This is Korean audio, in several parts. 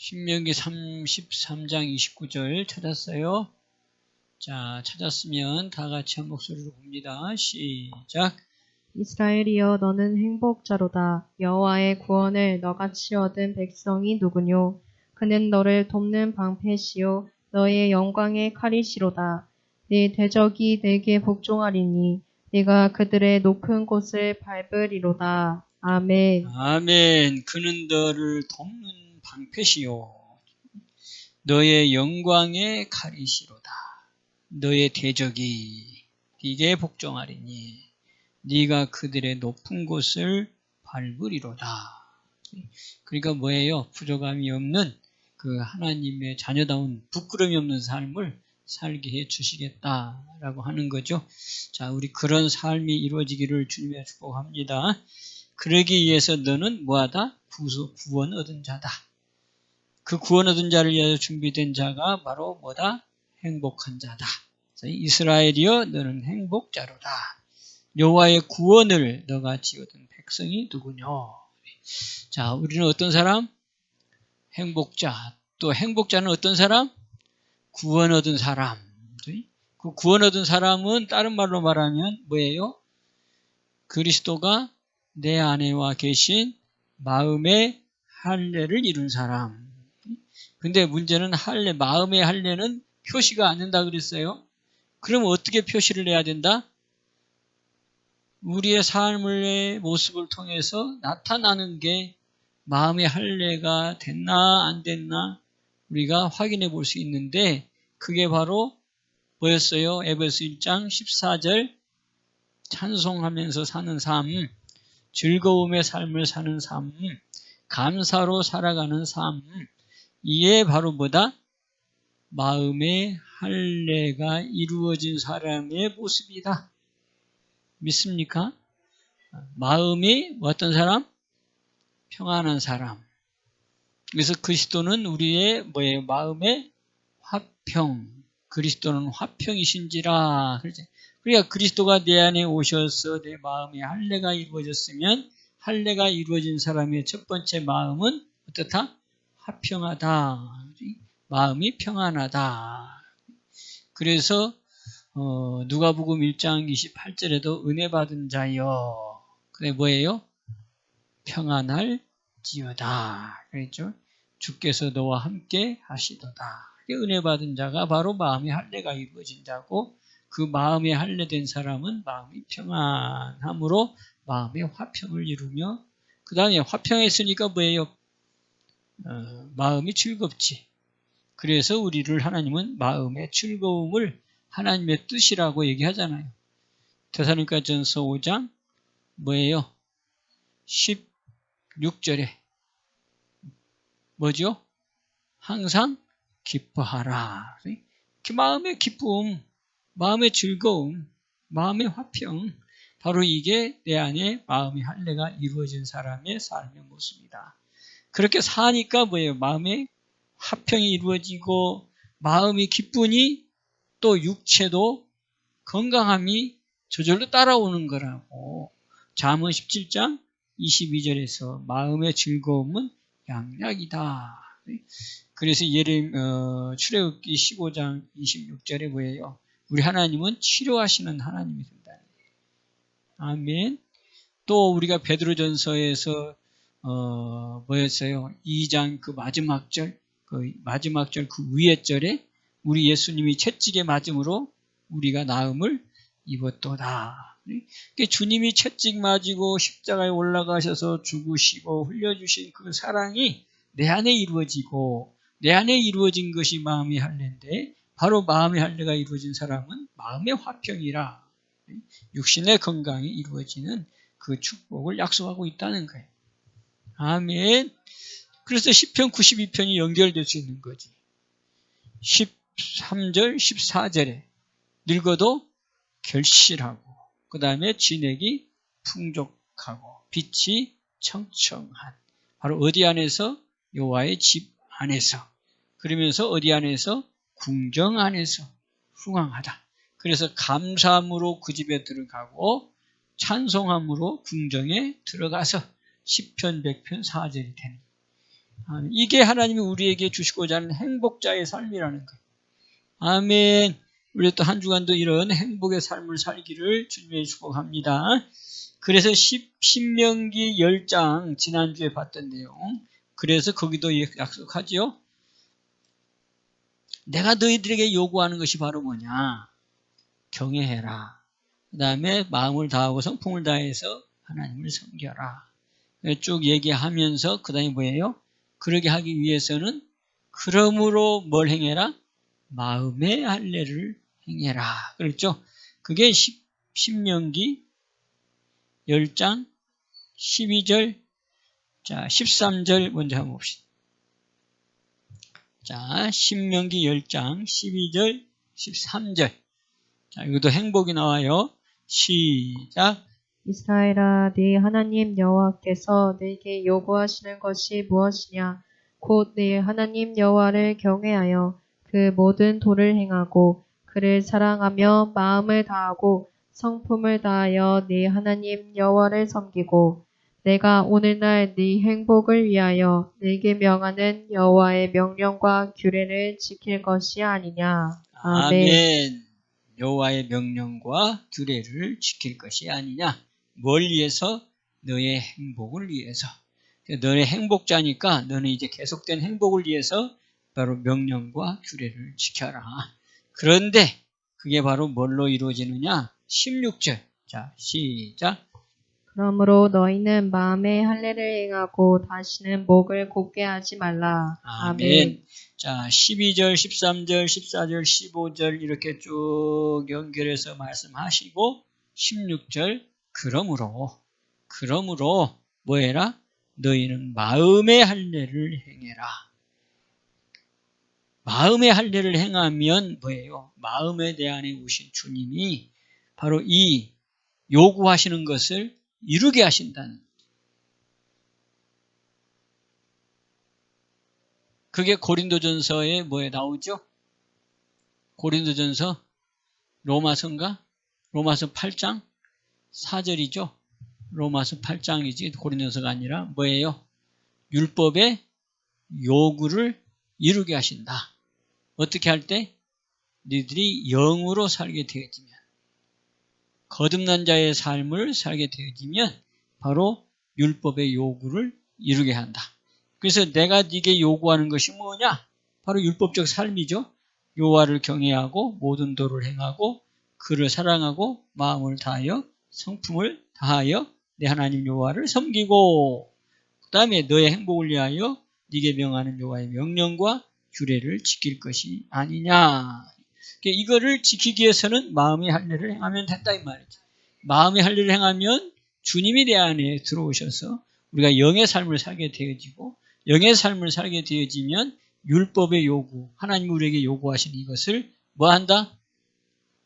신명기 33장 29절 찾았어요? 자, 찾았으면 다 같이 한 목소리로 봅니다. 시작. 이스라엘이여 너는 행복자로다. 여호와의 구원을 너같이 얻은 백성이 누구뇨? 그는 너를 돕는 방패시요 너의 영광의 칼이시로다. 네 대적이 내게 복종하리니 네가 그들의 높은 곳을 밟으리로다. 아멘. 아멘. 그는 너를 돕는 방패시요 너의 영광의 칼이시로다. 너의 대적이 네게 복종하리니 네가 그들의 높은 곳을 밟으리로다. 그러니까 뭐예요? 부족함이 없는 그 하나님의 자녀다운 부끄러움이 없는 삶을 살게 해 주시겠다라고 하는 거죠. 자, 우리 그런 삶이 이루어지기를 주님의 축복합니다. 그러기 위해서 너는 뭐하다? 구원 얻은 자다. 그 구원 얻은 자를 위하여 준비된 자가 바로 뭐다? 행복한 자다. 이스라엘이여 너는 행복자로다. 여호와의 구원을 너같이 얻은 백성이 누구뇨? 자, 우리는 어떤 사람? 행복자. 또 행복자는 어떤 사람? 구원 얻은 사람. 그 구원 얻은 사람은 다른 말로 말하면 뭐예요? 그리스도가 내 안에와 계신 마음의 할례를 이룬 사람. 근데 문제는 마음의 할례는 표시가 안 된다 그랬어요. 그럼 어떻게 표시를 해야 된다? 우리의 삶의 모습을 통해서 나타나는 게 마음의 할례가 됐나 안 됐나 우리가 확인해 볼 수 있는데 그게 바로 뭐였어요? 에베소 1장 14절 찬송하면서 사는 삶, 즐거움의 삶을 사는 삶, 감사로 살아가는 삶, 이게 바로 뭐다? 마음의 할례가 이루어진 사람의 모습이다. 믿습니까? 마음이 어떤 사람? 평안한 사람. 그래서 그리스도는 우리의 뭐예요? 마음의 화평. 그리스도는 화평이신지라. 그러니까 그리스도가 내 안에 오셔서 내 마음의 할례가 이루어졌으면 할례가 이루어진 사람의 첫 번째 마음은 어떻다? 화평하다. 마음이 평안하다. 그래서 누가복음 1장 28절에도 은혜 받은 자여. 그게 뭐예요? 평안할지어다. 그랬죠? 주께서 너와 함께 하시도다. 은혜 받은 자가 바로 마음의 할례가 이루어진 자고 그 마음의 할례된 사람은 마음이 평안함으로 마음의 화평을 이루며 그 다음에 화평했으니까 뭐예요? 마음이 즐겁지. 그래서 우리를 하나님은 마음의 즐거움을 하나님의 뜻이라고 얘기하잖아요. 데살로니가전서 5장 뭐예요? 16절에 뭐죠? 항상 기뻐하라. 그 마음의 기쁨, 마음의 즐거움, 마음의 화평, 바로 이게 내 안에 마음의 할례가 이루어진 사람의 삶의 모습이다. 그렇게 사니까 뭐예요? 마음의 화평이 이루어지고 마음이 기쁘니 또 육체도 건강함이 저절로 따라오는 거라고. 잠언 17장 22절에서 마음의 즐거움은 양약이다. 그래서 출애굽기 15장 26절에 뭐예요? 우리 하나님은 치료하시는 하나님이 된다. 아멘. 또 우리가 베드로전서에서 뭐였어요? 2장 그 마지막 절 그 위에 절에 우리 예수님이 채찍에 맞음으로 우리가 나음을 입었도다. 주님이 채찍 맞이고 십자가에 올라가셔서 죽으시고 흘려주신 그 사랑이 내 안에 이루어지고 내 안에 이루어진 것이 마음의 할례인데 바로 마음의 할례가 이루어진 사람은 마음의 화평이라 육신의 건강이 이루어지는 그 축복을 약속하고 있다는 거예요. 아멘. 그래서 시편 92편이 연결될 수 있는 거지. 13절, 14절에 늙어도 결실하고 그 다음에 진액이 풍족하고 빛이 청청한 바로 어디 안에서? 여호와의 집 안에서. 그러면서 어디 안에서? 궁정 안에서 흥왕하다. 그래서 감사함으로 그 집에 들어가고 찬송함으로 궁정에 들어가서 시편 100편 4절이 되는. 이게 하나님이 우리에게 주시고자 하는 행복자의 삶이라는 거예요. 아멘. 우리 또 한 주간도 이런 행복의 삶을 살기를 주님의 축복합니다. 그래서 신명기 10장 지난주에 봤던 내용. 그래서 거기도 약속하지요. 내가 너희들에게 요구하는 것이 바로 뭐냐? 경외해라. 그 다음에 마음을 다하고 성품을 다해서 하나님을 섬겨라. 쭉 얘기하면서 그 다음에 뭐예요? 그러게 하기 위해서는 그러므로 뭘 행해라? 마음의 할례를 행해라. 그랬죠? 그게 신명기 10장 12절, 자 13절 먼저 한번 봅시다. 자, 신명기 10장 12절, 13절. 자, 이것도 행복이 나와요. 시작. 이스라엘아, 네 하나님 여호와께서 네게 요구하시는 것이 무엇이냐? 곧 네 하나님 여호와를 경외하여 그 모든 도를 행하고 그를 사랑하며 마음을 다하고 성품을 다하여 네 하나님 여호와를 섬기고 내가 오늘날 네 행복을 위하여 네게 명하는 여호와의 명령과 규례를 지킬 것이 아니냐. 아멘. 여호와의 명령과 규례를 지킬 것이 아니냐. 뭘 위해서? 너의 행복을 위해서. 너의 행복자니까 너는 이제 계속된 행복을 위해서 바로 명령과 규례를 지켜라. 그런데 그게 바로 뭘로 이루어지느냐? 16절. 자, 시작. 그러므로 너희는 마음의 할례를 행하고 다시는 목을 곧게 하지 말라. 아멘. 자, 12절, 13절, 14절, 15절 이렇게 쭉 연결해서 말씀하시고 16절 그러므로 뭐 해라? 너희는 마음의 할례를 행해라. 마음의 할례를 행하면 뭐예요? 마음에 대안에 오신 주님이 바로 이 요구하시는 것을 이루게 하신다는. 그게 고린도전서에 뭐에 나오죠? 고린도전서 로마서인가? 로마서 8장 4절이죠. 로마서 8장이지 고린도전서가 아니라 뭐예요? 율법의 요구를 이루게 하신다. 어떻게 할 때? 너희들이 영으로 살게 되어지면, 거듭난 자의 삶을 살게 되어지면 바로 율법의 요구를 이루게 한다. 그래서 내가 네게 요구하는 것이 뭐냐? 바로 율법적 삶이죠. 여호와를 경외하고 모든 도를 행하고 그를 사랑하고 마음을 다하여 성품을 다하여 내 하나님 여호와를 섬기고 그 다음에 너의 행복을 위하여 네게 명하는 여호와의 명령과 규례를 지킬 것이 아니냐. 이거를 지키기 위해서는 마음의 할례를 행하면 된다 이 말이죠. 마음의 할례를 행하면 주님이 내 안에 들어오셔서 우리가 영의 삶을 살게 되어지고 영의 삶을 살게 되어지면 율법의 요구, 하나님 우리에게 요구하시는 이것을 뭐한다?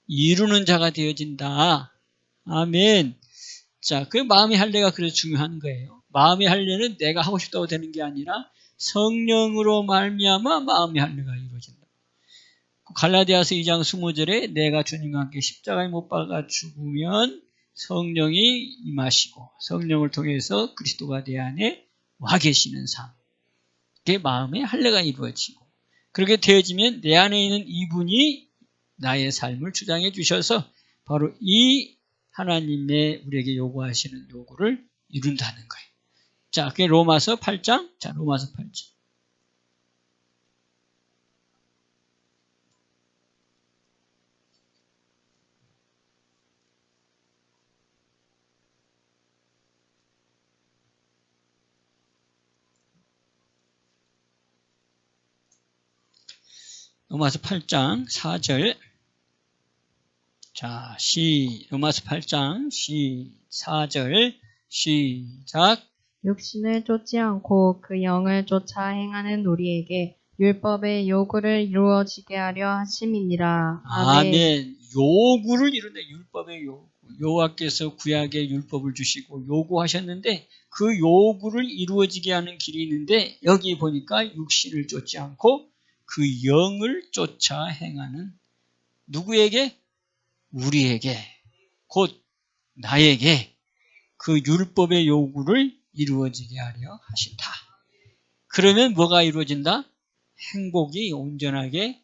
이루는 자가 되어진다. 아멘. 자, 그 마음의 할례가 그래서 중요한 거예요. 마음의 할례는 내가 하고 싶다고 되는 게 아니라 성령으로 말미암아 마음의 할례가 이루어진다. 갈라디아서 2장 20절에 내가 주님과 함께 십자가에 못 박아 죽으면 성령이 임하시고 성령을 통해서 그리스도가 내 안에 와 계시는 삶. 그게 마음의 할례가 이루어지고 그렇게 되어지면 내 안에 있는 이분이 나의 삶을 주장해 주셔서 바로 이 하나님의 우리에게 요구하시는 요구를 이룬다는 거예요. 자, 그게 로마서 8장. 자, 로마서 8장. 로마서 8장 4절. 자, 로마서 8장 4절 시작. 육신을 쫓지 않고 그 영을 쫓아 행하는 우리에게 율법의 요구를 이루어지게 하려 하심이니라. 아멘. 요구를 이룬다. 율법의 요구. 여호와께서 구약의 율법을 주시고 요구하셨는데 그 요구를 이루어지게 하는 길이 있는데 여기 보니까 육신을 쫓지 않고 그 영을 쫓아 행하는 누구에게? 우리에게, 곧 나에게 그 율법의 요구를 이루어지게 하려 하신다. 그러면 뭐가 이루어진다? 행복이 온전하게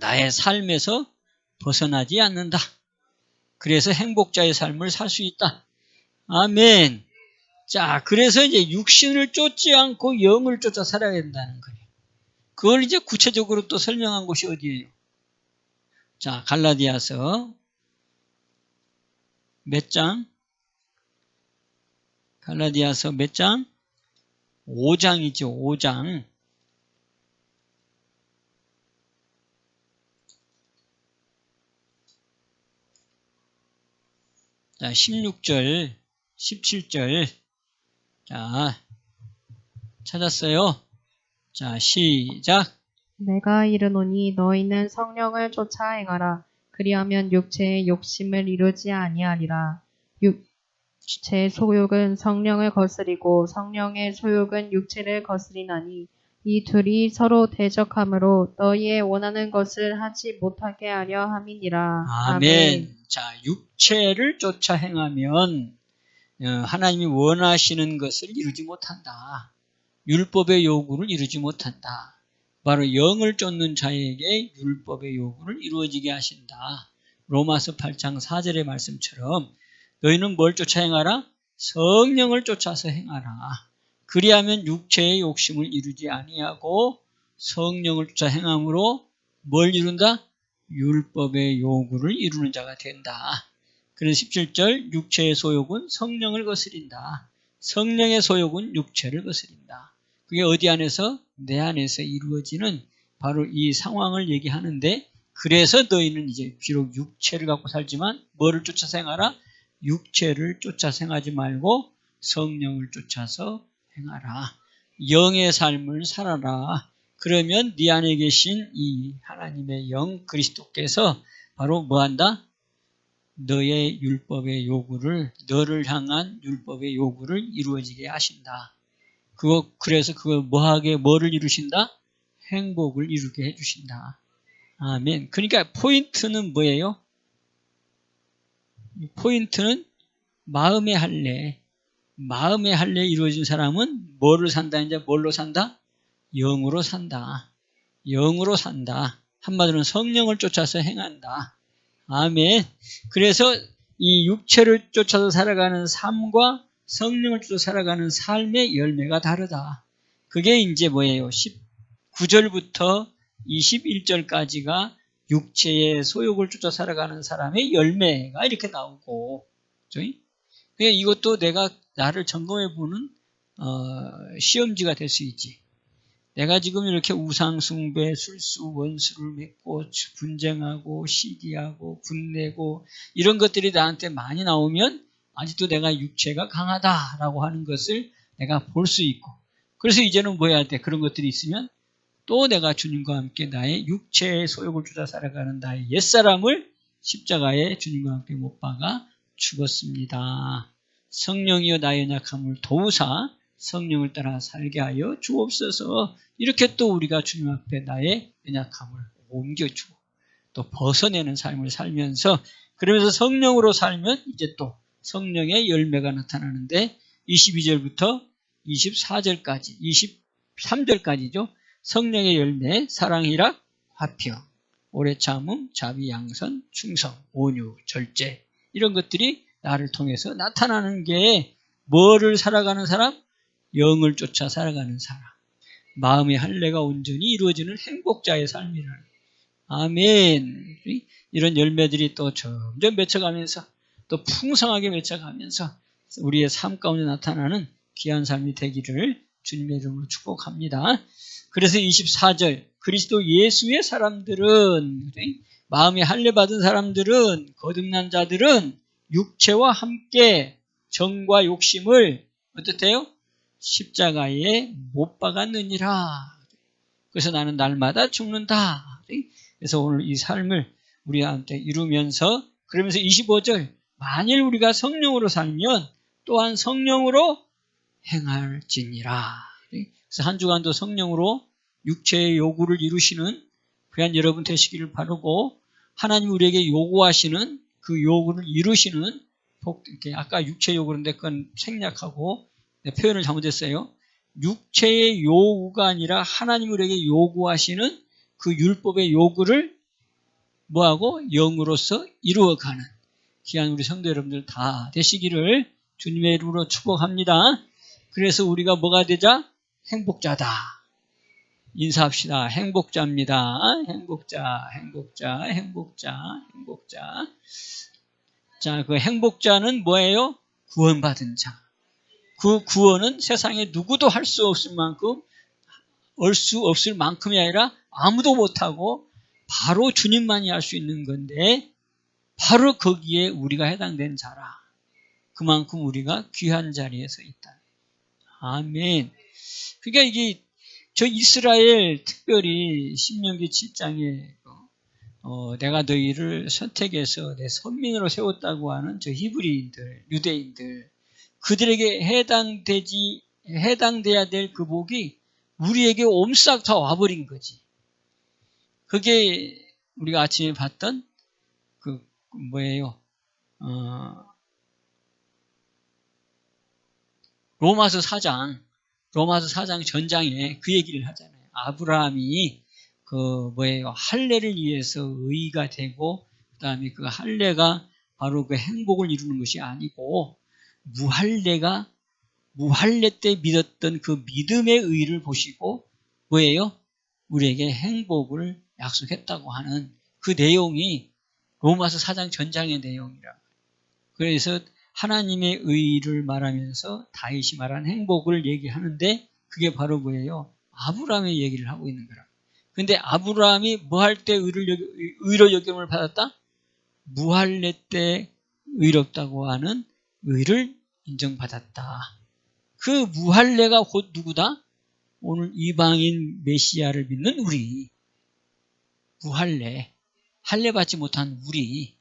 나의 삶에서 벗어나지 않는다. 그래서 행복자의 삶을 살 수 있다. 아멘. 자, 그래서 이제 육신을 쫓지 않고 영을 쫓아 살아야 된다는 거예요. 그걸 이제 구체적으로 또 설명한 곳이 어디예요? 자, 갈라디아서 몇 장? 갈라디아서 몇 장? 5장이죠, 5장. 자, 16절, 17절. 자, 찾았어요? 자, 시작. 내가 이르노니 너희는 성령을 쫓아 행하라. 그리하면 육체의 욕심을 이루지 아니하리라. 육체의 소욕은 성령을 거스리고 성령의 소욕은 육체를 거스리나니 이 둘이 서로 대적하므로 너희의 원하는 것을 하지 못하게 하려 함이니라. 아멘. 자, 육체를 쫓아 행하면 하나님이 원하시는 것을 이루지 못한다. 율법의 요구를 이루지 못한다. 바로 영을 쫓는 자에게 율법의 요구를 이루어지게 하신다. 로마서 8장 4절의 말씀처럼 너희는 뭘 쫓아 행하라? 성령을 쫓아서 행하라. 그리하면 육체의 욕심을 이루지 아니하고 성령을 쫓아 행함으로 뭘 이룬다? 율법의 요구를 이루는 자가 된다. 그래서 17절 육체의 소욕은 성령을 거스린다. 성령의 소욕은 육체를 거스린다. 그게 어디 안에서? 내 안에서 이루어지는 바로 이 상황을 얘기하는데 그래서 너희는 이제 비록 육체를 갖고 살지만 뭐를 쫓아서 행하라? 육체를 쫓아서 행하지 말고 성령을 쫓아서 행하라. 영의 삶을 살아라. 그러면 네 안에 계신 이 하나님의 영 그리스도께서 바로 뭐한다? 너의 율법의 요구를 너를 향한 율법의 요구를 이루어지게 하신다. 그래서 그걸 뭐를 이루신다? 행복을 이루게 해주신다. 아멘. 그러니까 포인트는 뭐예요? 포인트는 마음의 할례. 마음의 할례 이루어진 사람은 뭐를 산다? 이제 뭘로 산다? 영으로 산다. 영으로 산다. 한마디로는 성령을 쫓아서 행한다. 아멘. 그래서 이 육체를 쫓아서 살아가는 삶과 성령을 쫓아 살아가는 삶의 열매가 다르다. 그게 이제 뭐예요? 19절부터 21절까지가 육체의 소욕을 쫓아 살아가는 사람의 열매가 이렇게 나오고, 그러니까 이것도 내가 나를 점검해보는 시험지가 될 수 있지. 내가 지금 이렇게 우상숭배, 술수, 원수를 맺고 분쟁하고 시기하고 분내고 이런 것들이 나한테 많이 나오면 아직도 내가 육체가 강하다라고 하는 것을 내가 볼 수 있고, 그래서 이제는 뭐 해야 돼? 그런 것들이 있으면 또 내가 주님과 함께 나의 육체의 소욕을 쫓아 살아가는 나의 옛사람을 십자가에 주님과 함께 못 박아 죽었습니다. 성령이여 나의 연약함을 도우사 성령을 따라 살게 하여 주옵소서. 이렇게 또 우리가 주님 앞에 나의 연약함을 옮겨주고 또 벗어내는 삶을 살면서, 그러면서 성령으로 살면 이제 또 성령의 열매가 나타나는데 22절부터 24절까지 23절까지죠. 성령의 열매, 사랑, 희락, 화평, 오래 참음, 자비, 양선, 충성, 온유, 절제, 이런 것들이 나를 통해서 나타나는 게 뭐를 살아가는 사람? 영을 쫓아 살아가는 사람. 마음의 할례가 온전히 이루어지는 행복자의 삶이라는. 아멘. 이런 열매들이 또 점점 맺혀가면서 또 풍성하게 맺혀가면서 우리의 삶 가운데 나타나는 귀한 삶이 되기를 주님의 이름으로 축복합니다. 그래서 24절 그리스도 예수의 사람들은, 마음의 할례 받은 사람들은, 거듭난 자들은 육체와 함께 정과 욕심을 어떻대요? 십자가에 못 박았느니라. 그래서 나는 날마다 죽는다. 그래서 오늘 이 삶을 우리한테 이루면서, 그러면서 25절 만일 우리가 성령으로 살면 또한 성령으로 행할지니라. 그래서 한 주간도 성령으로 육체의 요구를 이루시는 귀한 여러분 되시기를 바라고, 하나님 우리에게 요구하시는 그 요구를 이루시는 아까 육체 요구인데 그건 생략하고 표현을 잘못했어요. 육체의 요구가 아니라 하나님 우리에게 요구하시는 그 율법의 요구를 뭐하고? 영으로서 이루어가는 귀한 우리 성도 여러분들 다 되시기를 주님의 이름으로 축복합니다. 그래서 우리가 뭐가 되자? 행복자다. 인사합시다. 행복자입니다. 행복자. 자, 그 행복자는 뭐예요? 구원받은 자. 그 구원은 세상에 누구도 할 수 없을 만큼, 올 수 없을 만큼이 아니라 아무도 못하고 바로 주님만이 할 수 있는 건데, 바로 거기에 우리가 해당된 자라. 그만큼 우리가 귀한 자리에서 있다. 아멘. 그러니까 이게 저 이스라엘 특별히 신명기 7장에 내가 너희를 선택해서 내 선민으로 세웠다고 하는 저 히브리인들, 유대인들, 그들에게 해당돼야 될 그 복이 우리에게 옴싹 다 와버린 거지. 그게 우리가 아침에 봤던 그 뭐예요? 로마서 4장 전장에 그 얘기를 하잖아요. 아브라함이 할례를 위해서 의가 되고, 그 다음에 그 할례가 바로 그 행복을 이루는 것이 아니고, 무할례 때 믿었던 그 믿음의 의를 보시고, 우리에게 행복을 약속했다고 하는 그 내용이 로마서 4장 전장의 내용이라. 그래서 하나님의 의를 말하면서 다윗이 말한 행복을 얘기하는데, 그게 바로 아브라함의 얘기를 하고 있는 거라. 근데 아브라함이 뭐 할 때 의로 여김을 받았다? 무할례 때 의롭다고 하는 의를 인정받았다. 그 무할례가 곧 누구다? 오늘 이방인 메시아를 믿는 우리. 무할례, 할례 받지 못한 우리.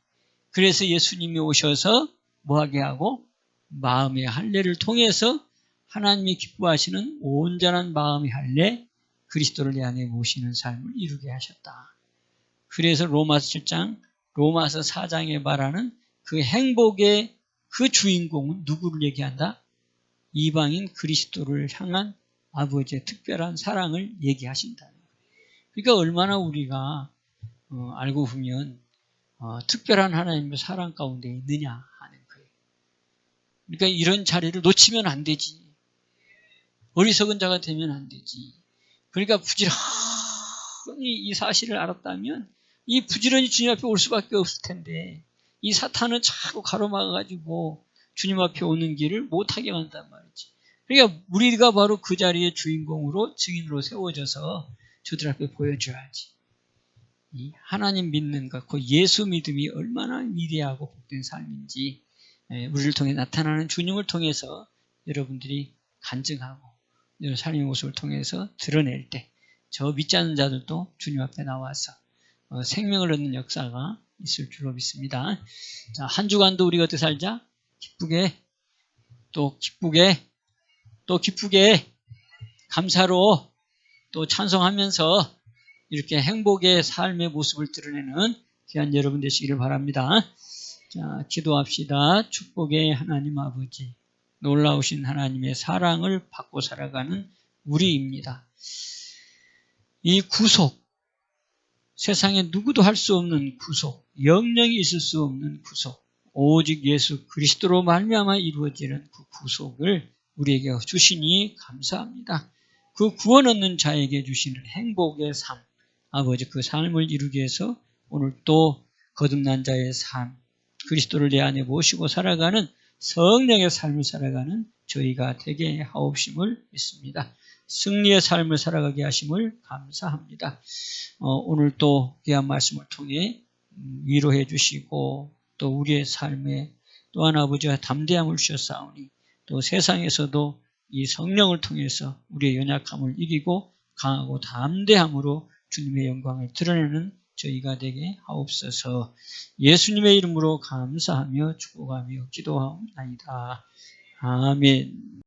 그래서 예수님이 오셔서 뭐하게 하고 마음의 할례를 통해서 하나님이 기뻐하시는 온전한 마음의 할례, 그리스도를 내 안에 모시는 삶을 이루게 하셨다. 그래서 로마서 4장에 말하는 그 행복의 그 주인공은 누구를 얘기한다? 이방인 그리스도를 향한 아버지의 특별한 사랑을 얘기하신다. 그러니까 얼마나 우리가 알고 보면 특별한 하나님의 사랑 가운데 있느냐 하는 거예요. 그러니까 이런 자리를 놓치면 안 되지. 어리석은 자가 되면 안 되지. 그러니까 부지런히 이 사실을 알았다면 이 부지런히 주님 앞에 올 수밖에 없을 텐데, 이 사탄은 자꾸 가로막아가지고 주님 앞에 오는 길을 못하게 한단 말이지. 그러니까 우리가 바로 그 자리의 주인공으로, 증인으로 세워져서 저들 앞에 보여줘야지. 이 하나님 믿는 것, 그 예수 믿음이 얼마나 위대하고 복된 삶인지 우리를 통해 나타나는 주님을 통해서 여러분들이 간증하고 여러분 삶의 모습을 통해서 드러낼 때, 저 믿지 않는 자들도 주님 앞에 나와서 생명을 얻는 역사가 있을 줄로 믿습니다. 자, 한 주간도 우리가 어떻게 살자? 기쁘게 감사로 또 찬송하면서 이렇게 행복의 삶의 모습을 드러내는 귀한 여러분 되시기를 바랍니다. 자, 기도합시다. 축복의 하나님 아버지, 놀라우신 하나님의 사랑을 받고 살아가는 우리입니다. 이 구속, 세상에 누구도 할 수 없는 구속, 영영이 있을 수 없는 구속, 오직 예수 그리스도로 말미암아 이루어지는 그 구속을 우리에게 주시니 감사합니다. 그 구원 얻는 자에게 주시는 행복의 삶, 아버지 그 삶을 이루기 위해서 오늘 또 거듭난 자의 삶, 그리스도를 내 안에 모시고 살아가는 성령의 삶을 살아가는 저희가 되게 하옵심을 믿습니다. 승리의 삶을 살아가게 하심을 감사합니다. 오늘 또 귀한 말씀을 통해 위로해 주시고 또 우리의 삶에 또한 아버지와 담대함을 주셨사오니 또 세상에서도 이 성령을 통해서 우리의 연약함을 이기고 강하고 담대함으로 주님의 영광을 드러내는 저희가 되게 하옵소서. 예수님의 이름으로 감사하며 축복하며 기도하옵나이다. 아멘.